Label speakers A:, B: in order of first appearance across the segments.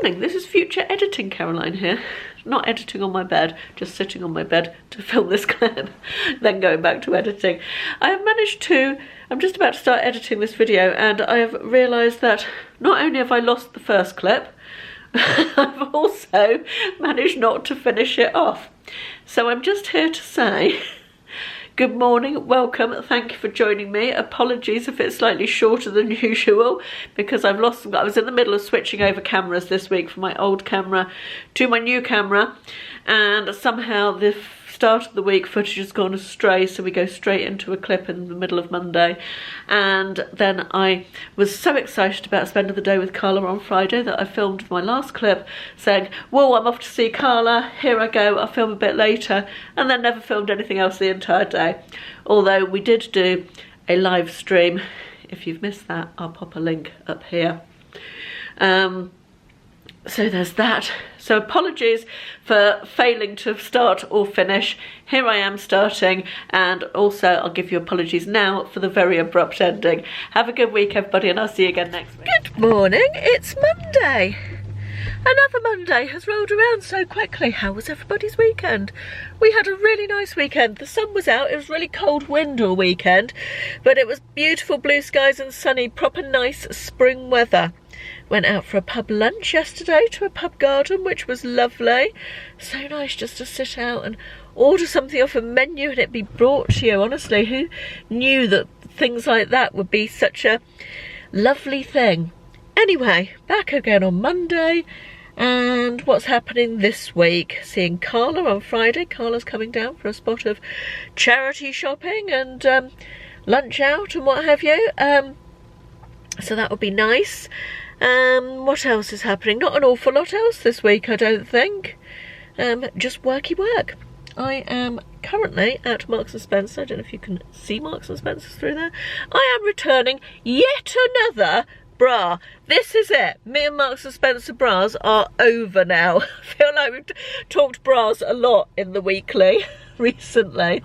A: morning. This is future editing Caroline here. Not editing on my bed, just sitting on my bed to film this clip, then going back to editing. I have managed to, I'm just about to start editing this video, and I have realised that not only have I lost the first clip, I've also managed not to finish it off. So I'm just here to say good morning, welcome, thank you for joining me. Apologies if it's slightly shorter than usual because I've lost them. I was in the middle of switching over cameras this week from my old camera to my new camera, and somehow the start of the week footage has gone astray, so we go straight into a clip in the middle of Monday. And then I was so excited about spending the day with Carla on Friday that I filmed my last clip saying, whoa, I'm off to see Carla, here I go, I'll film a bit later, and then never filmed anything else the entire day. Although we did do a live stream. If you've missed that, I'll pop a link up here. So there's that. So apologies for failing to start or finish. Here I am starting, and also I'll give you apologies now for the very abrupt ending. Have a good week, everybody, and I'll see you again next week. Good morning, it's Monday. Another Monday has rolled around so quickly. How was everybody's weekend? We had a really nice weekend. The sun was out. It was really cold wind all weekend, but it was beautiful blue skies and sunny, proper nice spring weather. Went out for a pub lunch yesterday to a pub garden, which was lovely. So nice just to sit out and order something off a menu and it be brought to you. Honestly, who knew that things like that would be such a lovely thing? Anyway, back again on Monday. And what's happening this week? Seeing Carla on Friday. Carla's coming down for a spot of charity shopping and lunch out and what have you. So that would be nice. What else is happening? Not an awful lot else this week, I don't think. Just worky work. I am currently at Marks and Spencer. I don't know if you can see Marks and Spencer's through there. I am returning yet another bra. This is it. Me and Marks and Spencer bras are over now. I feel like we've talked bras a lot in the weekly recently.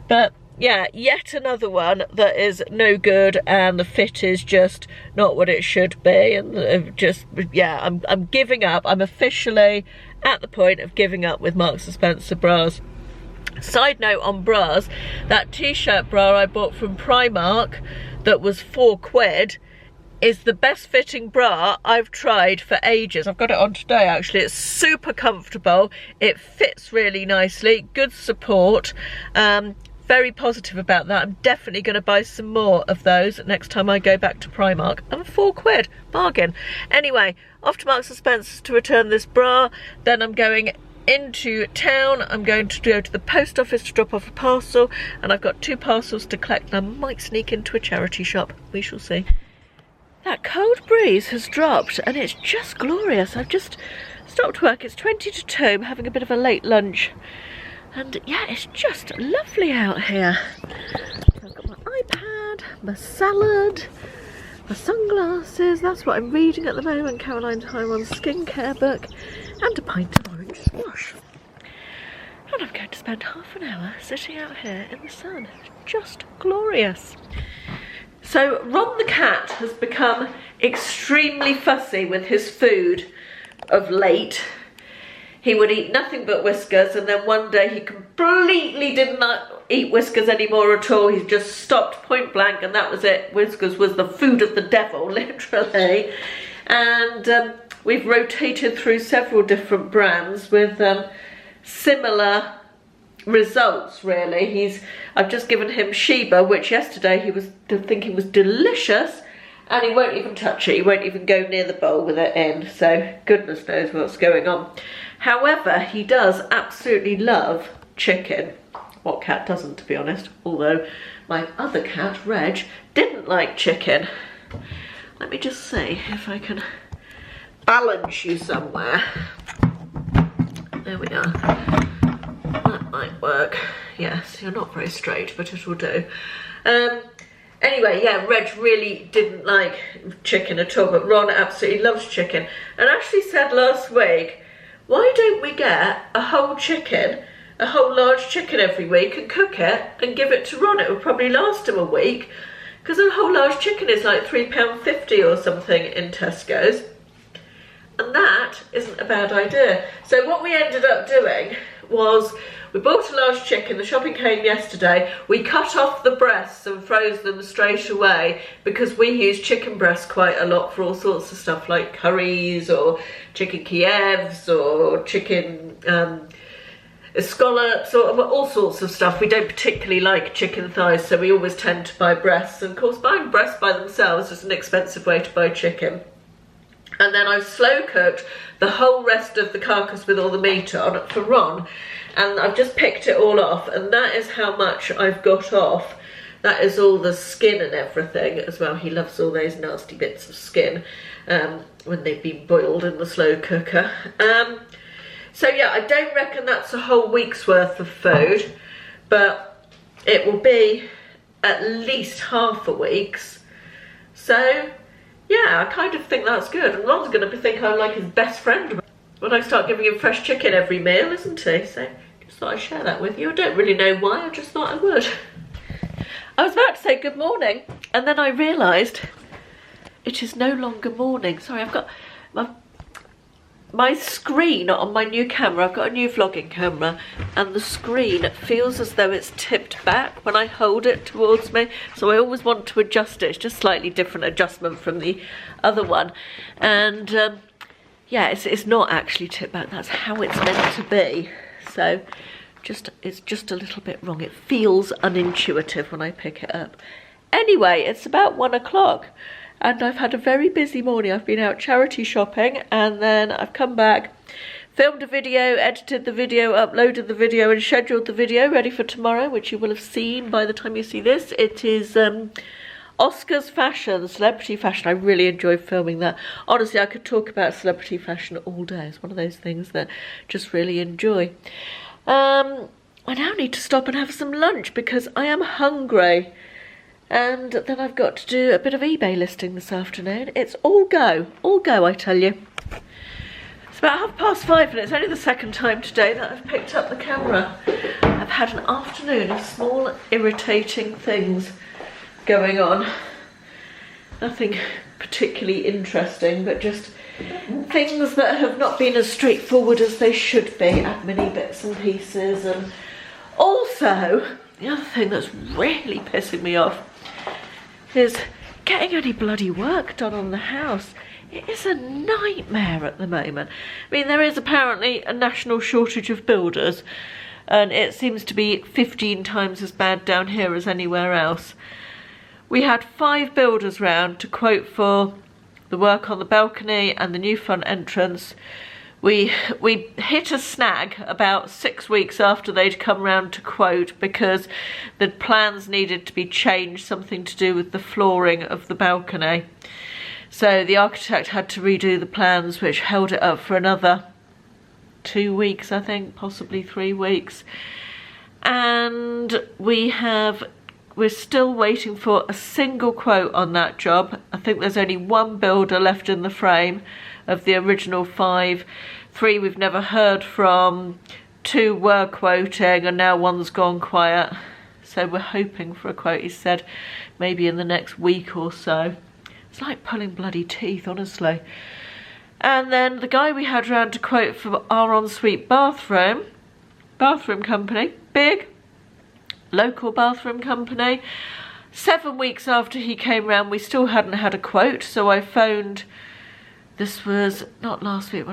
A: But yeah, yet another one that is no good, and the fit is just not what it should be, and just, yeah, I'm giving up. I'm officially at the point of giving up with Marks and Spencer bras. Side note on bras, that t-shirt bra I bought from Primark that was £4 is the best fitting bra I've tried for ages. I've got it on today actually. It's super comfortable, it fits really nicely, good support. Very positive about that. I'm definitely going to buy some more of those next time I go back to Primark. And £4, bargain. Anyway, off to Marks and Spencer's to return this bra. Then I'm going into town. I'm going to go to the post office to drop off a parcel, and I've got 2 parcels to collect, and I might sneak into a charity shop. We shall see. That cold breeze has dropped and it's just glorious. I've just stopped work. It's 20 to 2. I'm having a bit of a late lunch. And yeah, it's just lovely out here. So I've got my iPad, my salad, my sunglasses. That's what I'm reading at the moment. Caroline Tyron's skincare book, and a pint of orange squash. And I'm going to spend half an hour sitting out here in the sun. Just glorious. So Ron the cat has become extremely fussy with his food of late. He would eat nothing but Whiskers, and then one day he completely did not eat Whiskers anymore at all. He just stopped point blank, and that was it. Whiskers was the food of the devil, literally. And we've rotated through several different brands with similar results, really. I've just given him Sheba, which yesterday he was thinking was delicious, and he won't even touch it. He won't even go near the bowl with it in, so goodness knows what's going on. However, he does absolutely love chicken. What cat doesn't, to be honest? Although my other cat, Reg, didn't like chicken. Let me just see if I can balance you somewhere. There we are. That might work. Yes, you're not very straight, but it will do. Anyway, yeah, Reg really didn't like chicken at all, but Ron absolutely loves chicken. And Ashley said last week, why don't we get a whole chicken, a whole large chicken every week, and cook it and give it to Ron? It would probably last him a week, because a whole large chicken is like £3.50 or something in Tesco's. And that isn't a bad idea. So what we ended up doing was we bought a large chicken. The shopping came yesterday. We cut off the breasts and froze them straight away because we use chicken breasts quite a lot for all sorts of stuff like curries or chicken Kievs or chicken scallops or all sorts of stuff. We don't particularly like chicken thighs, so we always tend to buy breasts. And of course, buying breasts by themselves is an expensive way to buy chicken. And then I've slow cooked the whole rest of the carcass with all the meat on for Ron. And I've just picked it all off, and that is how much I've got off. That is all the skin and everything as well. He loves all those nasty bits of skin when they've been boiled in the slow cooker. So yeah, I don't reckon that's a whole week's worth of food, but it will be at least half a week's. So yeah, I kind of think that's good. And Ron's going to think I'm like his best friend when I start giving him fresh chicken every meal, isn't he? So just thought I'd share that with you. I don't really know why, I just thought I would. I was about to say good morning, and then I realised it is no longer morning. Sorry, I've got my screen on my new camera. I've got a new vlogging camera, and the screen feels as though it's tipped back when I hold it towards me, so I always want to adjust it. It's just slightly different adjustment from the other one, and yeah, it's not actually tipped back. That's how it's meant to be. So it's just a little bit wrong. It feels unintuitive when I pick it up. Anyway, it's about 1 o'clock. And I've had a very busy morning. I've been out charity shopping, and then I've come back, filmed a video, edited the video, uploaded the video, and scheduled the video ready for tomorrow, which you will have seen by the time you see this. It is Oscar's fashion, celebrity fashion. I really enjoyed filming that. Honestly, I could talk about celebrity fashion all day. It's one of those things that I just really enjoy. I now need to stop and have some lunch because I am hungry. And then I've got to do a bit of eBay listing this afternoon. It's all go, I tell you. It's about 5:30 and it's only the second time today that I've picked up the camera. I've had an afternoon of small irritating things going on. Nothing particularly interesting, but just things that have not been as straightforward as they should be, admin bits and pieces. And also, the other thing that's really pissing me off is getting any bloody work done on the house. It is a nightmare at the moment. I mean, there is apparently a national shortage of builders, and it seems to be 15 times as bad down here as anywhere else. We had 5 builders round to quote for the work on the balcony and the new front entrance. We hit a snag about 6 weeks after they'd come round to quote because the plans needed to be changed, something to do with the flooring of the balcony. So the architect had to redo the plans, which held it up for another 2 weeks, I think, possibly 3 weeks. And we're still waiting for a single quote on that job. I think there's only 1 builder left in the frame of the original 5. 3 we've never heard from, 2 were quoting, and now 1's gone quiet. So we're hoping for a quote, he said, maybe in the next week or so. It's like pulling bloody teeth, honestly. And then the guy we had round to quote for our ensuite bathroom company, big local bathroom company. 7 weeks after he came round, we still hadn't had a quote, so I phoned. This was not last week,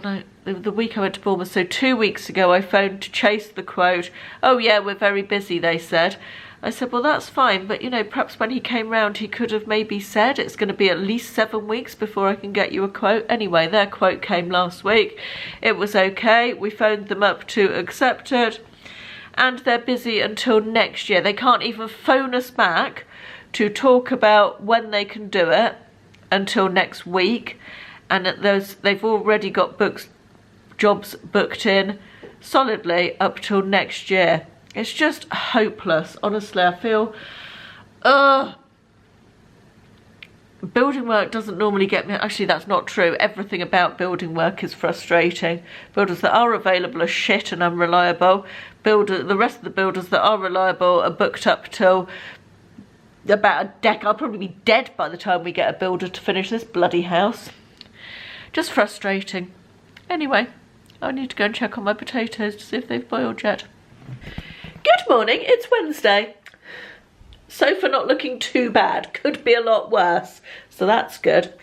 A: the week I went to Bournemouth, so 2 weeks ago I phoned to chase the quote. Oh yeah, we're very busy, they said. I said, well, that's fine, but you know, perhaps when he came round he could have maybe said it's going to be at least 7 weeks before I can get you a quote. Anyway, their quote came last week. It was okay. We phoned them up to accept it, and they're busy until next year. They can't even phone us back to talk about when they can do it until next week. And they've already got jobs booked in solidly up till next year. It's just hopeless, honestly. I feel, building work doesn't normally get me. Actually, that's not true. Everything about building work is frustrating. Builders that are available are shit and unreliable. The rest of the builders that are reliable are booked up till about a decade. I'll probably be dead by the time we get a builder to finish this bloody house. Just frustrating. Anyway, I need to go and check on my potatoes to see if they've boiled yet. Good morning, it's Wednesday. So far not looking too bad, could be a lot worse, so that's good.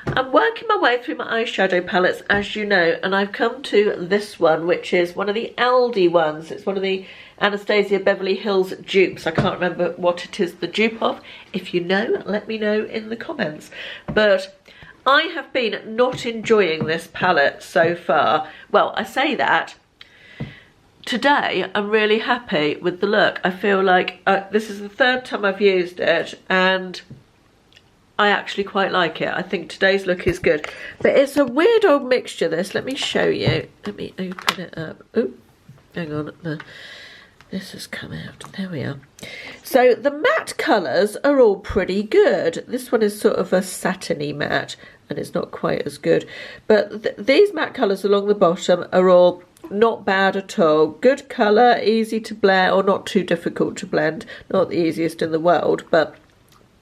A: I'm working my way through my eyeshadow palettes, as you know, and I've come to this one, which is one of the Aldi ones. It's one of the Anastasia Beverly Hills dupes. I can't remember what it is the dupe of. If you know, let me know in the comments. But I have been not enjoying this palette so far. Well, I say that. Today, I'm really happy with the look. I feel like this is the third time I've used it, and I actually quite like it. I think today's look is good. But it's a weird old mixture, this. Let me show you. Let me open it up. Oh, hang on. This has come out. There we are. So the matte colours are all pretty good. This one is sort of a satiny matte, and it's not quite as good. But these matte colours along the bottom are all not bad at all. Good colour, easy to blend, or not too difficult to blend. Not the easiest in the world, but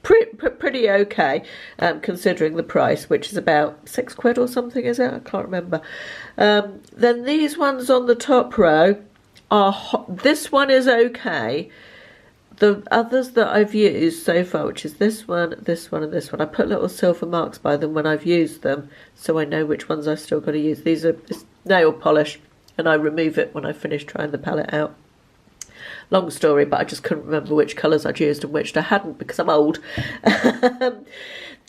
A: pretty okay, considering the price, which is about £6 or something, is it? I can't remember. Then these ones on the top row are this one is okay. The others that I've used so far, which is this one, and this one, I put little silver marks by them when I've used them, so I know which ones I've still got to use. These are nail polish, and I remove it when I finish trying the palette out. Long story, but I just couldn't remember which colours I'd used and which I hadn't because I'm old.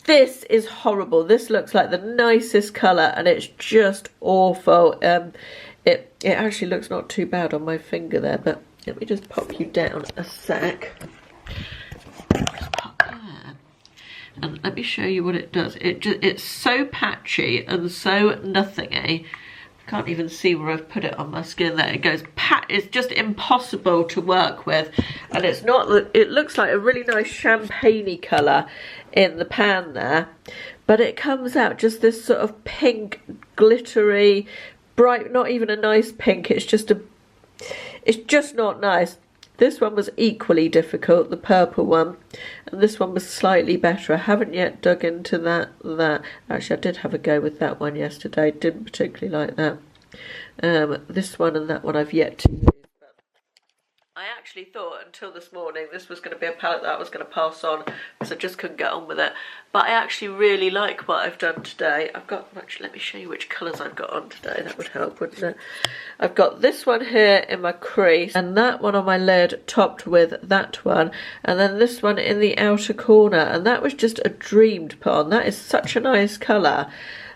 A: This is horrible. This looks like the nicest colour, and it's just awful. It actually looks not too bad on my finger there, but let me just pop you down a sec. Just pop there. And let me show you what it does. It's so patchy and so nothingy. I can't even see where I've put it on my skin there. It goes it's just impossible to work with, and it's not. It looks like a really nice champagne-y colour in the pan there, but it comes out just this sort of pink, glittery, bright. Not even a nice pink. It's just not nice. This one was equally difficult, the purple one, and this one was slightly better. I haven't yet dug into that. Actually, I did have a go with that one yesterday. Didn't particularly like that. This one and that one I've yet to use. But I actually thought until this morning this was going to be a palette that I was going to pass on because I just couldn't get on with it. But I actually really like what I've done today. Actually, let me show you which colours I've got on today. That would help, wouldn't it? I've got this one here in my crease, and that one on my lid topped with that one, and then this one in the outer corner, and that was just a dream to put on. That is such a nice colour.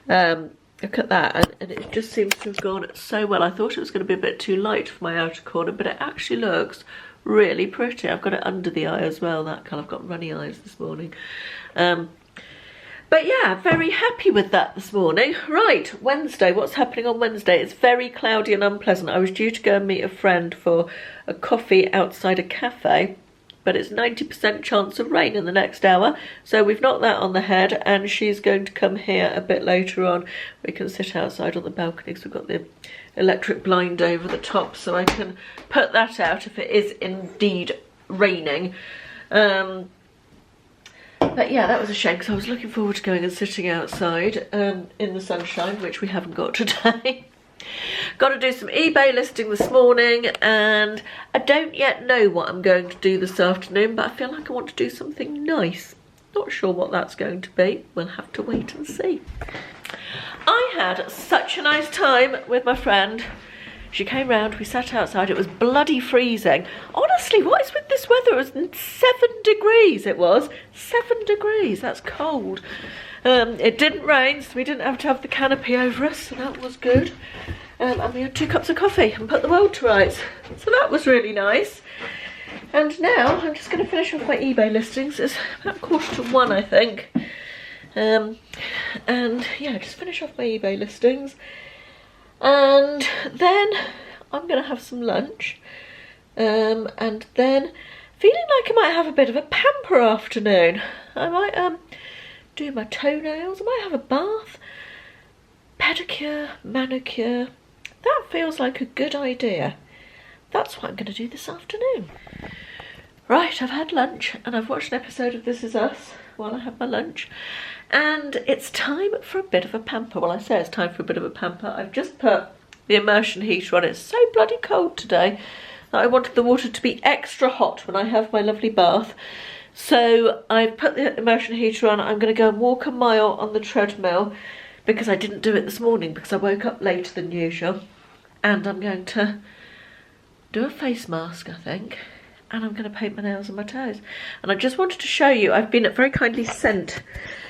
A: Look at that, and it just seems to have gone so well. I thought it was going to be a bit too light for my outer corner, but it actually looks really pretty. I've got it under the eye as well, that colour. I've got runny eyes this morning. But yeah, very happy with that this morning. Right, Wednesday, what's happening on Wednesday? It's very cloudy and unpleasant. I was due to go and meet a friend for a coffee outside a cafe, but it's 90% chance of rain in the next hour. So we've knocked that on the head, and she's going to come here a bit later on. We can sit outside on the balcony because we've got the electric blind over the top, so I can put that out if it is indeed raining. But yeah, that was a shame because I was looking forward to going and sitting outside in the sunshine, which we haven't got today. Got to do some eBay listing this morning, and I don't yet know what I'm going to do this afternoon, but I feel like I want to do something nice. Not sure what that's going to be. We'll have to wait and see. I had such a nice time with my friend. She came round, we sat outside, it was bloody freezing. Honestly, what is with this weather? It was 7 degrees, it was. 7 degrees, that's cold. It didn't rain, so we didn't have to have the canopy over us, so that was good. And we had 2 cups of coffee and put the world to rights. So that was really nice. And now I'm just going to finish off my eBay listings. It's about 1:45, I think. And yeah, just finish off my eBay listings. And then I'm going to have some lunch, and then feeling like I might have a bit of a pamper afternoon. I might do my toenails, I might have a bath, pedicure, manicure. That feels like a good idea. That's what I'm going to do this afternoon. Right, I've had lunch and I've watched an episode of This Is Us while I have my lunch. And it's time for a bit of a pamper. Well, I say it's time for a bit of a pamper. I've just put the immersion heater on. It's so bloody cold today that I wanted the water to be extra hot when I have my lovely bath. So I've put the immersion heater on. I'm going to go and walk a mile on the treadmill because I didn't do it this morning because I woke up later than usual. And I'm going to do a face mask, I think. And I'm going to paint my nails and my toes. And I just wanted to show you, I've been very kindly sent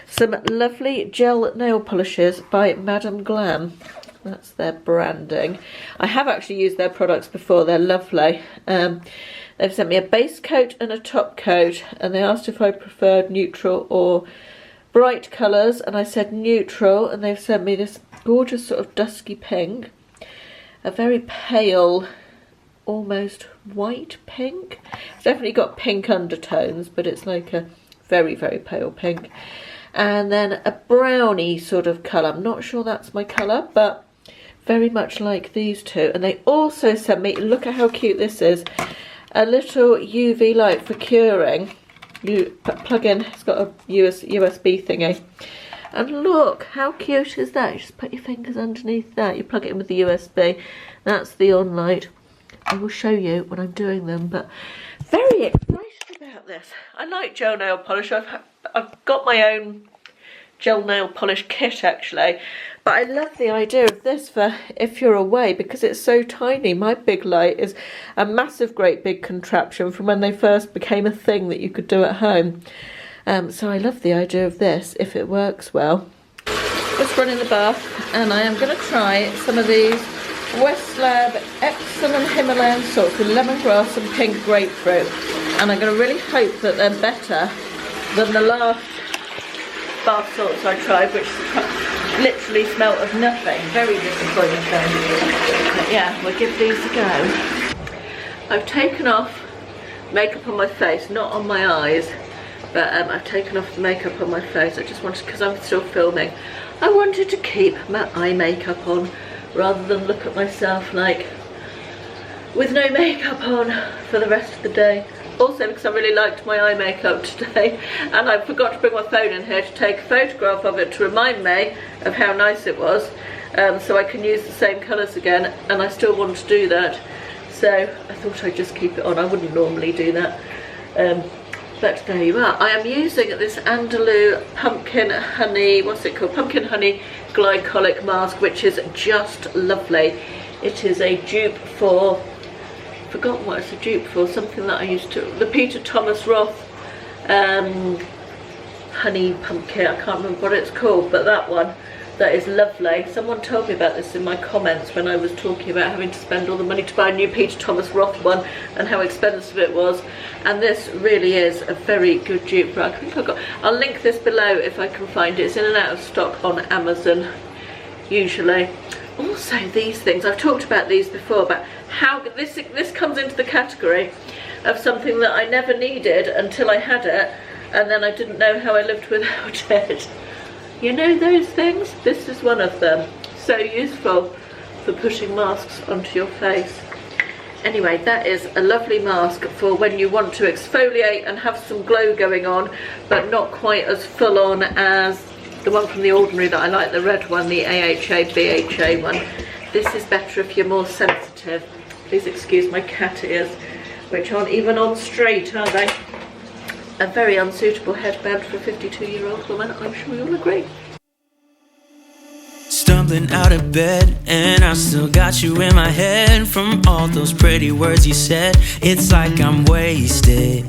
A: some lovely gel nail polishes by Madame Glam. That's their branding. I have actually used their products before, they're lovely. They've sent me a base coat and a top coat, and they asked if I preferred neutral or bright colours, and I said neutral, and they've sent me this gorgeous sort of dusky pink, a very pale, almost white pink. It's definitely got pink undertones, but it's like a very, very pale pink. And then a browny sort of colour. I'm not sure that's my colour, but very much like these two. And they also sent me, look at how cute this is, a little UV light for curing. You plug in, it's got a USB thingy. And look, how cute is that? You just put your fingers underneath that. You plug it in with the USB. That's the on light. I will show you when I'm doing them, but very excited about this. I like gel nail polish. I've got my own gel nail polish kit actually, but I love the idea of this for if you're away because it's so tiny. My big light is a massive, great big contraption from when they first became a thing that you could do at home. So I love the idea of this if it works well. Just running the bath, and I am going to try some of these Westlab Epsom and Himalayan salts with lemongrass and pink grapefruit, and I'm going to really hope that they're better than the last bath salts I tried, which literally smelt of nothing. Very disappointing. But yeah, we'll give these a go. I've taken off makeup on my face, not on my eyes, but I've taken off the makeup on my face. I just wanted, because I'm still filming, I wanted to keep my eye makeup on rather than look at myself like with no makeup on for the rest of the day. Also because I really liked my eye makeup today, and I forgot to bring my phone in here to take a photograph of it to remind me of how nice it was, so I can use the same colours again, and I still want to do that, so I thought I'd just keep it on. I wouldn't normally do that, but there you are. I am using this Andalou pumpkin honey, what's it called, pumpkin honey glycolic mask, which is just lovely. It is a dupe for, forgotten what it's a dupe for, something that I used to, the Peter Thomas Roth honey pumpkin, I can't remember what it's called, but that one, that is lovely. Someone told me about this in my comments when I was talking about having to spend all the money to buy a new Peter Thomas Roth one and how expensive it was, and this really is a very good dupe. I think I'll link this below if I can find it. It's in and out of stock on Amazon usually. Also these things, I've talked about these before, but how this comes into the category of something that I never needed until I had it, and then I didn't know how I lived without it. You know those things? This is one of them. So useful for putting masks onto your face. Anyway, that is a lovely mask for when you want to exfoliate and have some glow going on, but not quite as full on as the one from The Ordinary that I like, the red one, the AHA BHA one. This is better if you're more sensitive. Please excuse my cat ears, which aren't even on straight, are they? A very unsuitable headband for a 52-year-old woman, I'm sure you'll agree.
B: Stumbling out of bed, and I still got you in my head. From all those pretty words you said, it's like I'm wasted.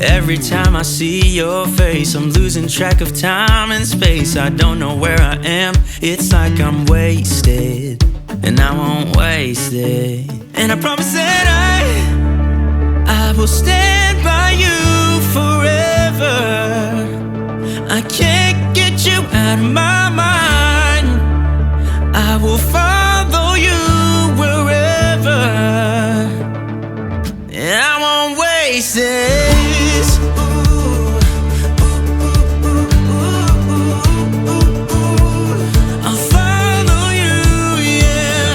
B: Every time I see your face, I'm losing track of time and space. I don't know where I am, it's like I'm wasted, and I won't waste it. And I promise that I will stand by you forever. I can't get you out of my mind. I will follow you wherever, and I won't waste this. I'll follow you, yeah.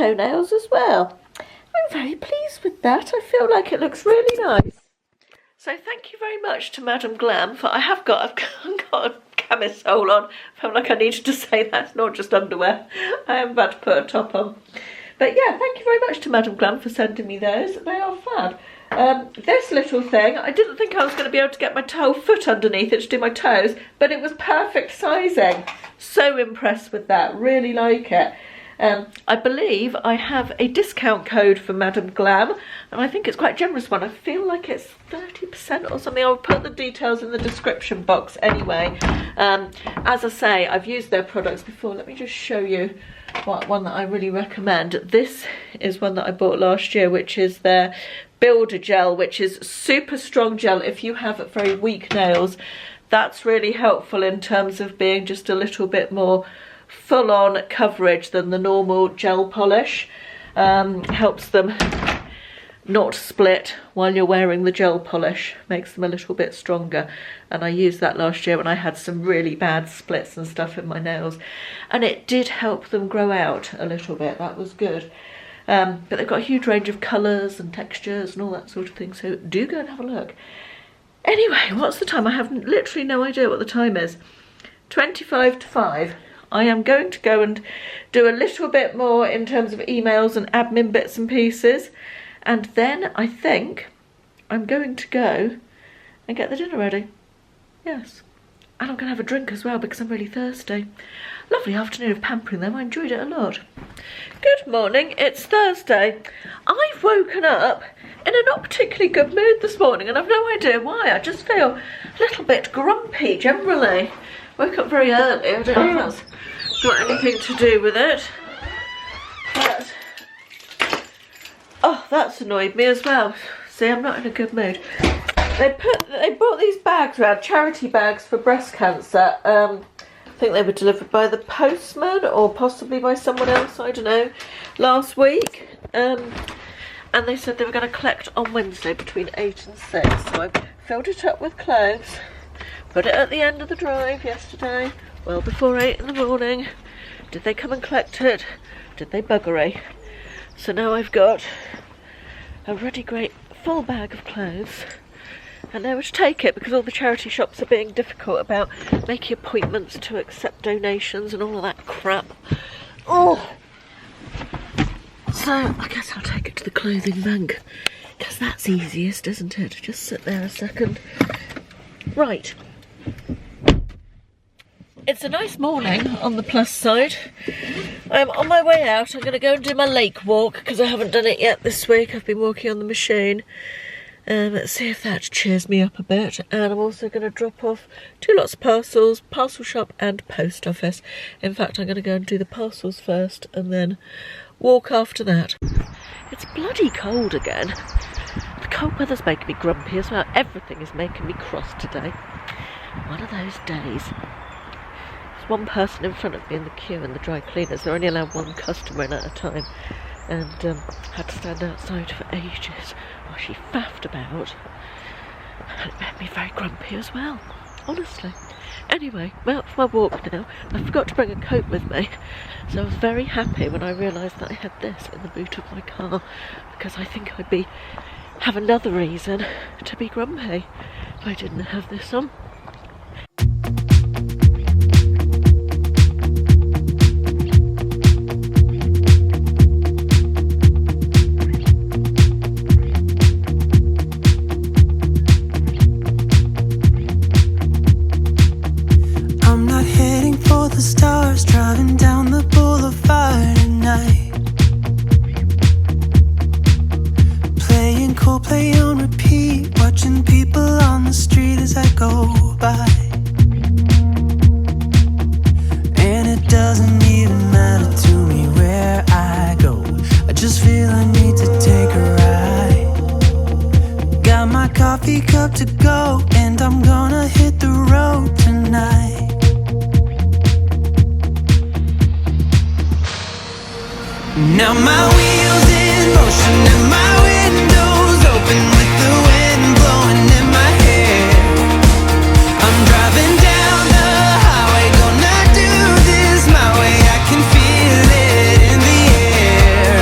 A: toenails as well. I'm very pleased with that. I feel like it looks really nice. So thank you very much to Madam Glam for I've got a camisole on. I felt like I needed to say that's not just underwear. I am about to put a top on. But yeah, thank you very much to Madam Glam for sending me those. They are fab. This little thing, I didn't think I was going to be able to get my toe foot underneath it to do my toes, but it was perfect sizing. So impressed with that, really like it. I believe I have a discount code for Madam Glam, and I think it's quite a generous one. I feel like it's 30% or something. I'll put the details in the description box anyway. As I say, I've used their products before. Let me just show you one that I really recommend. This is one that I bought last year, which is their Builder Gel, which is super strong gel if you have very weak nails. That's really helpful in terms of being just a little bit more full-on coverage than the normal gel polish. Helps them not split while you're wearing the gel polish, makes them a little bit stronger. And I used that last year when I had some really bad splits and stuff in my nails, and it did help them grow out a little bit. That was good. But they've got a huge range of colours and textures and all that sort of thing, so do go and have a look. Anyway, what's the time? I have literally no idea what the time is. 25 to 5. I am going to go and do a little bit more in terms of emails and admin bits and pieces. And then I think I'm going to go and get the dinner ready. Yes. And I'm going to have a drink as well because I'm really thirsty. Lovely afternoon of pampering them. I enjoyed it a lot. Good morning. It's Thursday. I've woken up in a not particularly good mood this morning and I've no idea why. I just feel a little bit grumpy generally. Woke up very early. I don't know if that's got anything to do with it. But oh, that's annoyed me as well. See, I'm not in a good mood. They brought these bags around, charity bags for breast cancer. I think they were delivered by the postman or possibly by someone else, I don't know, last week. And they said they were going to collect on Wednesday between 8 and 6. So I filled it up with clothes, put it at the end of the drive yesterday, well before 8 in the morning. Did they come and collect it? Did they buggery? So now I've got a ruddy great full bag of clothes and nowhere to take it because all the charity shops are being difficult about making appointments to accept donations and all of that crap. Oh, so I guess I'll take it to the clothing bank because that's easiest, isn't it? Just sit there a second. Right. It's a nice morning on the plus side. I'm on my way out. I'm going to go and do my lake walk because I haven't done it yet this week. I've been walking on the machine. Let's see if that cheers me up a bit. And I'm also going to drop off 2 lots of parcels, parcel shop and post office. In fact, I'm going to go and do the parcels first and then walk after that. It's bloody cold again. The cold weather's making me grumpy as well. Everything is making me cross today. One of those days. There's one person in front of me in the queue in the dry cleaners. They're only allowed one customer in at a time. And had to stand outside for ages while she faffed about. And it made me very grumpy as well, honestly. Anyway, I'm out for my walk now. I forgot to bring a coat with me. So I was very happy when I realised that I had this in the boot of my car. Because I think I'd have another reason to be grumpy if I didn't have this on.
B: Stars driving down the boulevard at night, playing Coldplay on repeat, watching people on the street as I go by. And it doesn't even matter to me where I go, I just feel I need to take a ride. Got my coffee cup to go, and I'm gonna hit the road tonight. Now my wheels in motion and my windows open with the wind blowing in my hair. I'm driving down the highway, gonna do this my way. I can feel it in the air.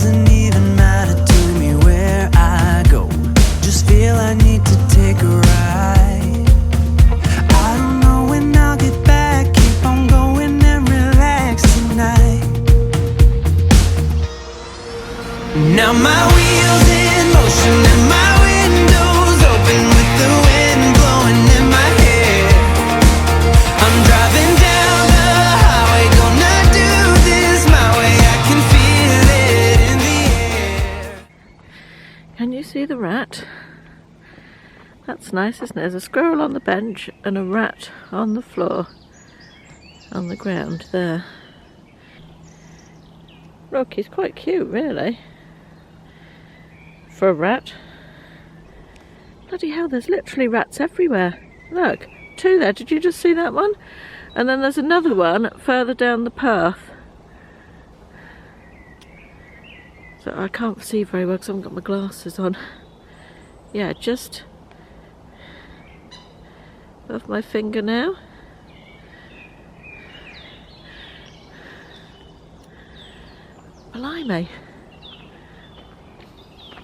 B: doesn't even matter to me where I go. Just feel I need to take a ride. I don't know when I'll get back. Keep on going and relax tonight. Now my wheels in motion and my windows open with the wind blowing in my hair. I'm driving down the highway, gonna do this my way. I can feel it in the air.
A: Can you see the rat? That's nice, isn't it? There's a squirrel on the bench and a rat on the floor, on the ground there. Look, he's quite cute, really, for a rat. Bloody hell, there's literally rats everywhere. Look, two there. Did you just see that one? And then there's another one further down the path. So I can't see very well because I haven't got my glasses on. Yeah, just above my finger now. Blimey.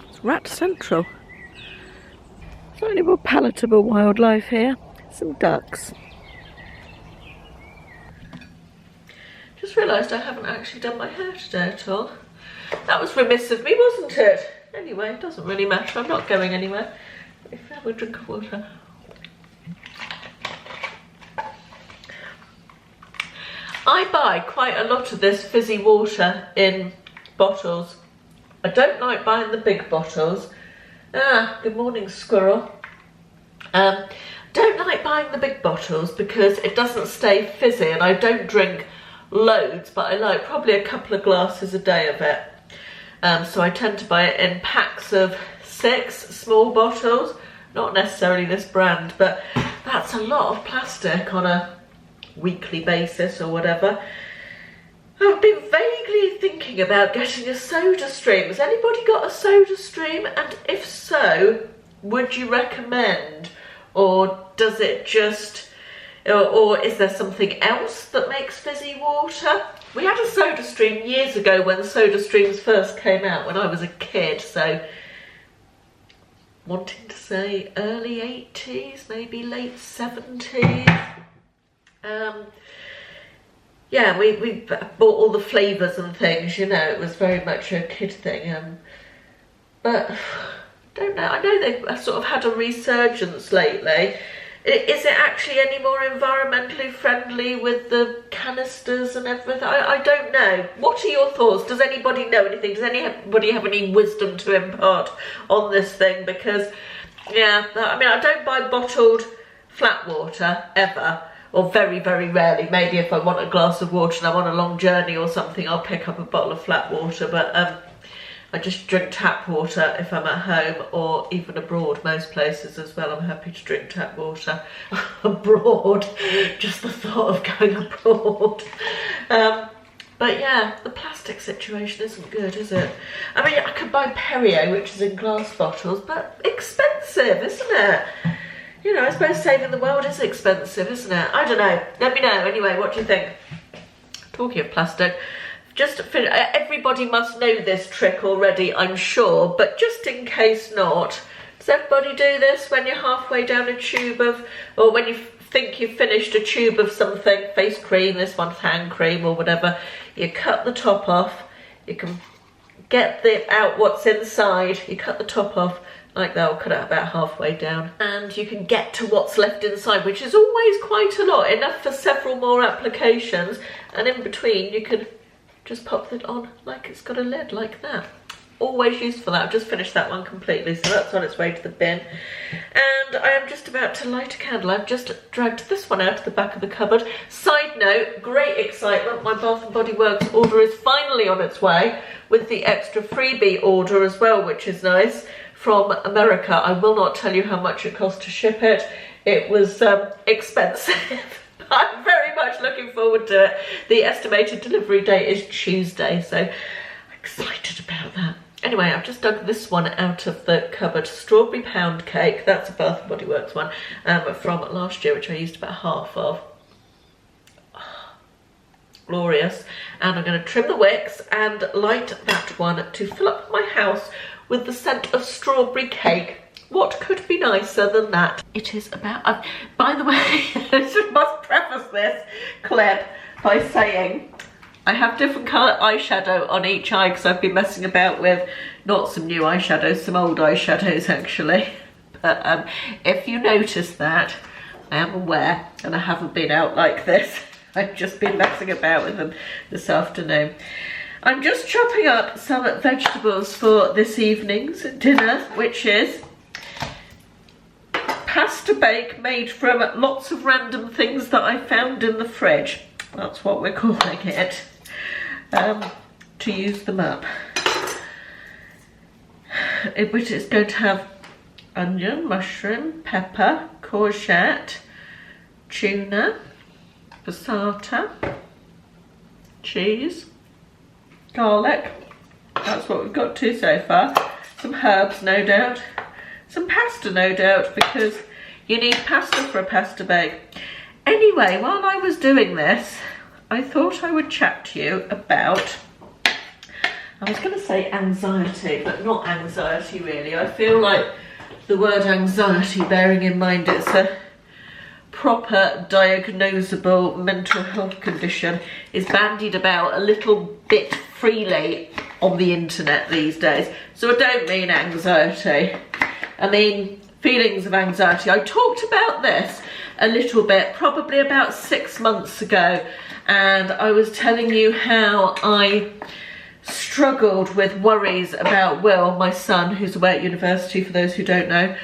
A: It's rat central. Slightly more palatable wildlife here. Some ducks. Just realised I haven't actually done my hair today at all. That was remiss of me, wasn't it? Anyway, it doesn't really matter. I'm not going anywhere. If I have a drink of water. I buy quite a lot of this fizzy water in bottles. I don't like buying the big bottles. Ah, good morning, squirrel. Don't like buying the big bottles because it doesn't stay fizzy, and I don't drink loads, but I like probably a couple of glasses a day of it. So I tend to buy it in packs of 6 small bottles. Not necessarily this brand, but that's a lot of plastic on a weekly basis or whatever. I've been vaguely thinking about getting a soda stream. Has anybody got a soda stream? And if so, would you recommend? Or does it just, or is there something else that makes fizzy water? We had a soda stream years ago when soda streams first came out, when I was a kid, so wanting to say early 80s, maybe late 70s. Yeah, we bought all the flavours and things, you know, it was very much a kid thing. But, don't know, I know they've sort of had a resurgence lately. Is it actually any more environmentally friendly with the canisters and everything? I don't know. What are your thoughts? Does anybody know anything? Does anybody have any wisdom to impart on this thing? Because, yeah, I mean, I don't buy bottled flat water, ever. Or very, very rarely. Maybe if I want a glass of water and I'm on a long journey or something, I'll pick up a bottle of flat water. But I just drink tap water if I'm at home or even abroad. Most places as well, I'm happy to drink tap water. Abroad, just the thought of going abroad. But yeah, the plastic situation isn't good, is it? I mean, I could buy Perrier, which is in glass bottles, but expensive, isn't it? You know, I suppose saving the world is expensive, isn't it? I don't know. Let me know. Anyway, what do you think? Talking of plastic, just to finish, everybody must know this trick already, I'm sure, but just in case not, does everybody do this when you're halfway down a tube of, or when you think you've finished a tube of something, face cream, this one's hand cream or whatever, you cut the top off, you can get out what's inside, you cut the top off, like that, or cut it about halfway down, and you can get to what's left inside, which is always quite a lot, enough for several more applications, and in between you can just pop it on like it's got a lid, like that. Always used for that. I've just finished that one completely, so that's on its way to the bin. And I am just about to light a candle. I've just dragged this one out of the back of the cupboard. Side note, great excitement, my Bath & Body Works order is finally on its way, with the extra freebie order as well, which is nice, from America. I will not tell you how much it cost to ship it. It was expensive. I'm very much looking forward to it. The estimated delivery date is Tuesday, so I'm excited about that. Anyway, I've just dug this one out of the cupboard. Strawberry pound cake. That's a Bath & Body Works one from last year, which I used about half of. glorious. And I'm going to trim the wicks and light that one to fill up my house with the scent of strawberry cake. What could be nicer than that? It is about, by the way, I must preface this clip by saying I have different colour eyeshadow on each eye because I've been messing about with not some new eyeshadows, some old eyeshadows actually. But if you notice that, I am aware, and I haven't been out like this. I've just been messing about with them this afternoon. I'm just chopping up some vegetables for this evening's dinner, which is pasta bake made from lots of random things that I found in the fridge. That's what we're calling it, to use them up. Which is going to have onion, mushroom, pepper, courgette, tuna, passata, cheese, garlic. That's what we've got to so far. Some herbs, no doubt. Some pasta, no doubt, because you need pasta for a pasta bake. Anyway, while I was doing this, I thought I would chat to you about, I was going to say anxiety, but not anxiety really. I feel like the word anxiety, bearing in mind it's a proper diagnosable mental health condition, is bandied about a little bit freely on the internet these days. So I don't mean anxiety, I mean feelings of anxiety. I talked about this a little bit, probably about 6 months ago, and I was telling you how I struggled with worries about Will, my son, who's away at university, for those who don't know.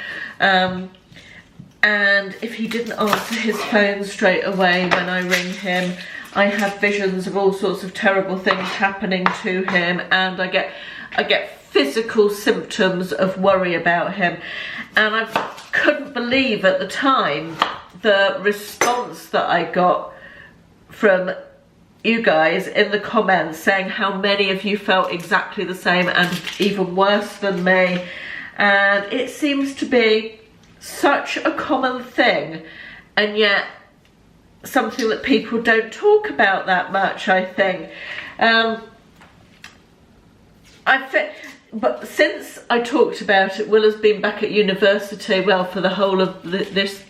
A: And if he didn't answer his phone straight away when I ring him, I have visions of all sorts of terrible things happening to him, and I get physical symptoms of worry about him. And I couldn't believe at the time the response that I got from you guys in the comments saying how many of you felt exactly the same and even worse than me. And it seems to be such a common thing, and yet something that people don't talk about that much, I think. But since I talked about it, Will has been back at university, well, for the whole of this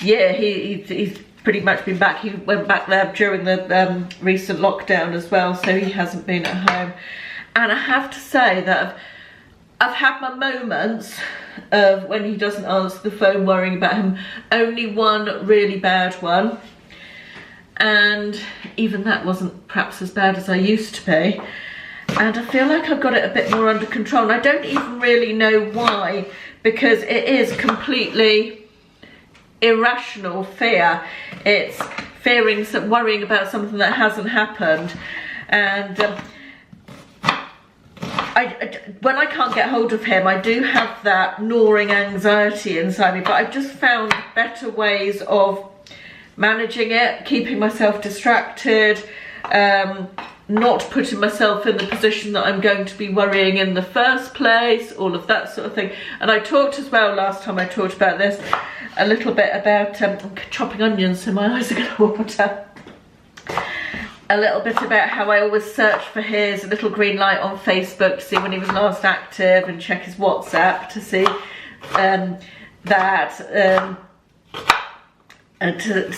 A: year. He's pretty much been back. He went back there during the recent lockdown as well, so he hasn't been at home. And I have to say that I've had my moments of when he doesn't answer the phone, worrying about him. Only one really bad one, and even that wasn't perhaps as bad as I used to be. And I feel like I've got it a bit more under control, and I don't even really know why, because it is completely irrational fear. It's worrying about something that hasn't happened. And when I can't get hold of him, I do have that gnawing anxiety inside me, but I've just found better ways of managing it, keeping myself distracted, not putting myself in the position that I'm going to be worrying in the first place, all of that sort of thing. And I talked as well last time I talked about this a little bit about chopping onions, so my eyes are going to water. A little bit about how I always search for his little green light on Facebook to see when he was last active, and check his WhatsApp to see that. And to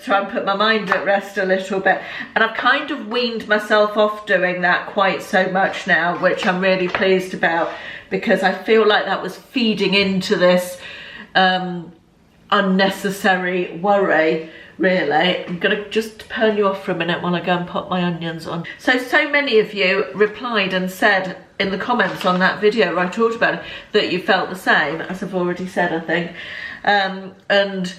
A: try and put my mind at rest a little bit. And I've kind of weaned myself off doing that quite so much now, which I'm really pleased about, because I feel like that was feeding into this unnecessary worry, really. I'm gonna just turn you off for a minute while I go and put my onions on. So many of you replied and said in the comments on that video where I talked about it that you felt the same, as I've already said, I think. And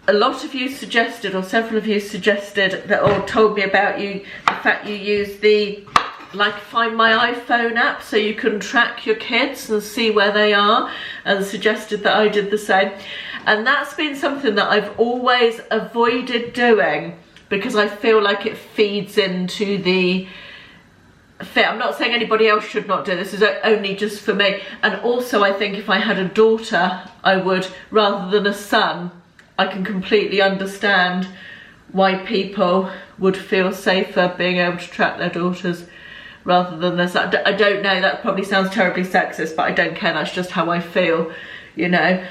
A: a lot of you suggested, or several of you suggested that, or told me about the fact you use the Find My iPhone app so you can track your kids and see where they are, and suggested that I did the same. And that's been something that I've always avoided doing, because I feel like it feeds into the fear. I'm not saying anybody else should not do this, is only just for me. And also I think if I had a daughter, I would, rather than a son. I can completely understand why people would feel safer being able to track their daughters rather than this. I don't know, that probably sounds terribly sexist, but I don't care, that's just how I feel, you know.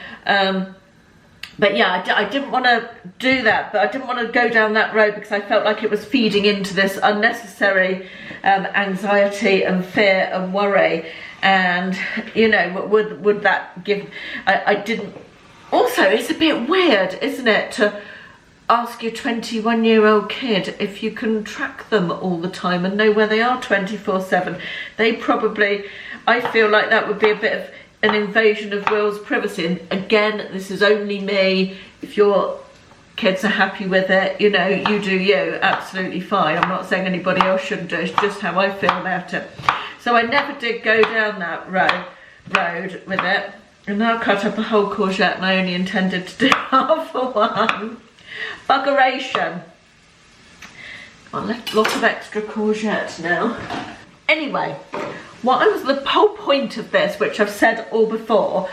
A: But yeah, I didn't want to do that, but I didn't want to go down that road because I felt like it was feeding into this unnecessary anxiety and fear and worry. And, you know, would that give... I didn't... Also, it's a bit weird, isn't it, to ask your 21-year-old kid if you can track them all the time and know where they are 24/7. They probably... I feel like that would be a bit of an invasion of Will's privacy. And again, this is only me. If your kids are happy with it, you know, you do you, absolutely fine. I'm not saying anybody else shouldn't do it, it's just how I feel about it. So I never did go down that road with it. And now I cut up a whole courgette and I only intended to do half of one. Buggeration. I left lots of extra courgette now. Anyway, the whole point of this, which I've said all before,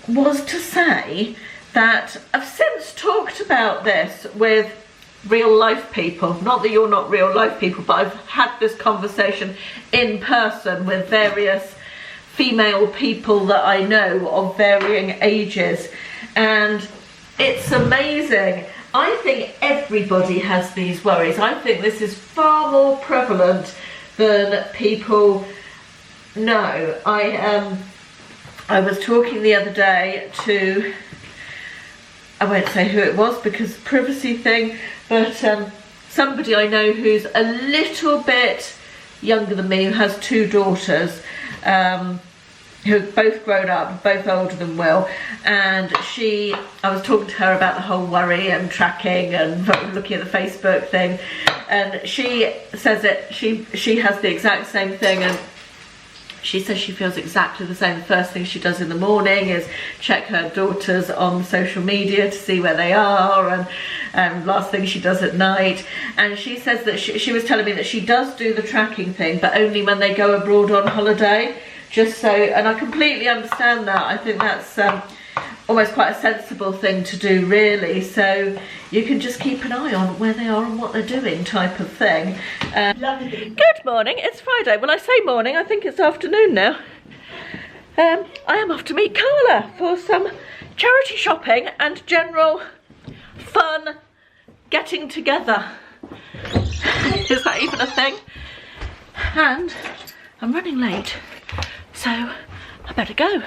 A: was to say that I've since talked about this with real life people. Not that you're not real life people, but I've had this conversation in person with various female people that I know of varying ages, and it's amazing. I think everybody has these worries. I think this is far more prevalent than people know. I was talking the other day to, I won't say who it was because privacy thing, but somebody I know who's a little bit younger than me, who has two daughters, who have both grown up, both older than Will, and I was talking to her about the whole worry and tracking and looking at the Facebook thing, and she says that she has the exact same thing, and she says she feels exactly the same. The first thing she does in the morning is check her daughters on social media to see where they are, and last thing she does at night. And she says that she was telling me that she does do the tracking thing, but only when they go abroad on holiday, just so, and I completely understand that. I think that's almost quite a sensible thing to do, really, so you can just keep an eye on where they are and what they're doing, type of thing. Good morning, it's Friday. Well, I say morning, I think it's afternoon now. I am off to meet Carla for some charity shopping and general fun getting together. Is that even a thing? And I'm running late, so I better go.